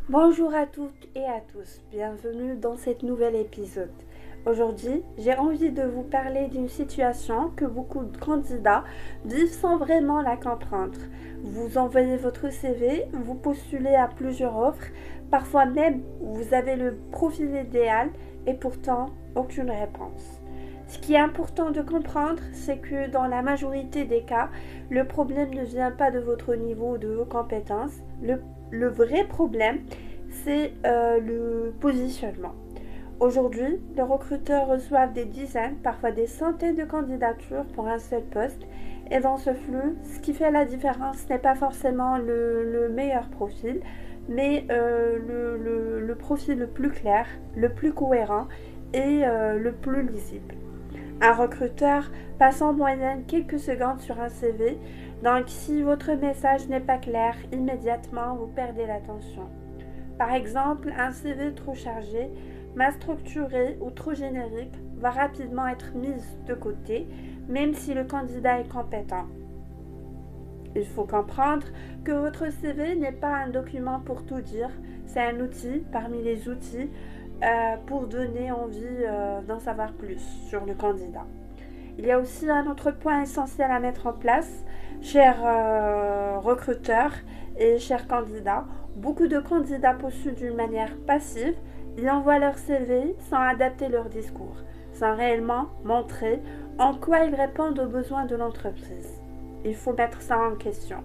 Bonjour à toutes et à tous, bienvenue dans cet nouvel épisode. Aujourd'hui, j'ai envie de vous parler d'une situation que beaucoup de candidats vivent sans vraiment la comprendre. Vous envoyez votre CV, vous postulez à plusieurs offres, parfois même vous avez le profil idéal et pourtant aucune réponse. Ce qui est important de comprendre, c'est que dans la majorité des cas, le problème ne vient pas de votre niveau de compétences. Le vrai problème, c'est le positionnement. Aujourd'hui, les recruteurs reçoivent des dizaines, parfois des centaines de candidatures pour un seul poste. Et dans ce flux, ce qui fait la différence n'est pas forcément le meilleur profil, mais le profil le plus clair, le plus cohérent et le plus lisible. Un recruteur passe en moyenne quelques secondes sur un CV, donc si votre message n'est pas clair, immédiatement vous perdez l'attention. Par exemple, un CV trop chargé, mal structuré ou trop générique va rapidement être mis de côté, même si le candidat est compétent. Il faut comprendre que votre CV n'est pas un document pour tout dire, c'est un outil parmi les outils pour donner envie d'en savoir plus sur le candidat. Il y a aussi un autre point essentiel à mettre en place, chers recruteurs et chers candidats. Beaucoup de candidats postulent d'une manière passive, ils envoient leur CV sans adapter leur discours, sans réellement montrer en quoi ils répondent aux besoins de l'entreprise. Il faut mettre ça en question.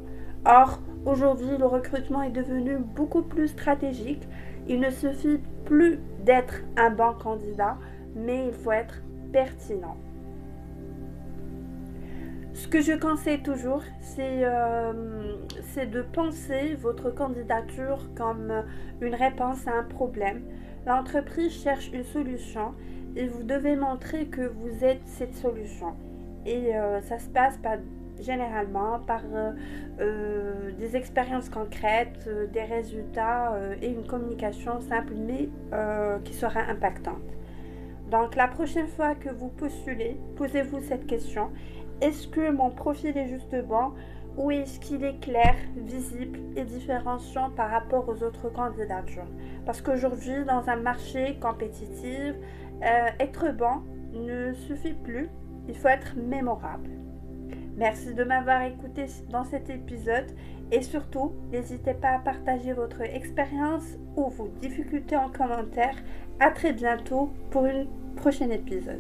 Or, aujourd'hui, le recrutement est devenu beaucoup plus stratégique. Il ne suffit plus d'être un bon candidat, mais il faut être pertinent. Ce que je conseille toujours, c'est de penser votre candidature comme une réponse à un problème. L'entreprise cherche une solution et vous devez montrer que vous êtes cette solution. Et ça se passe généralement par des expériences concrètes, des résultats et une communication simple mais qui sera impactante. Donc la prochaine fois que vous postulez, posez-vous cette question. Est-ce que mon profil est juste bon ou est-ce qu'il est clair, visible et différenciant par rapport aux autres candidatures? Parce qu'aujourd'hui, dans un marché compétitif, être bon ne suffit plus, il faut être mémorable. Merci de m'avoir écouté dans cet épisode et surtout, n'hésitez pas à partager votre expérience ou vos difficultés en commentaire. À très bientôt pour un prochain épisode.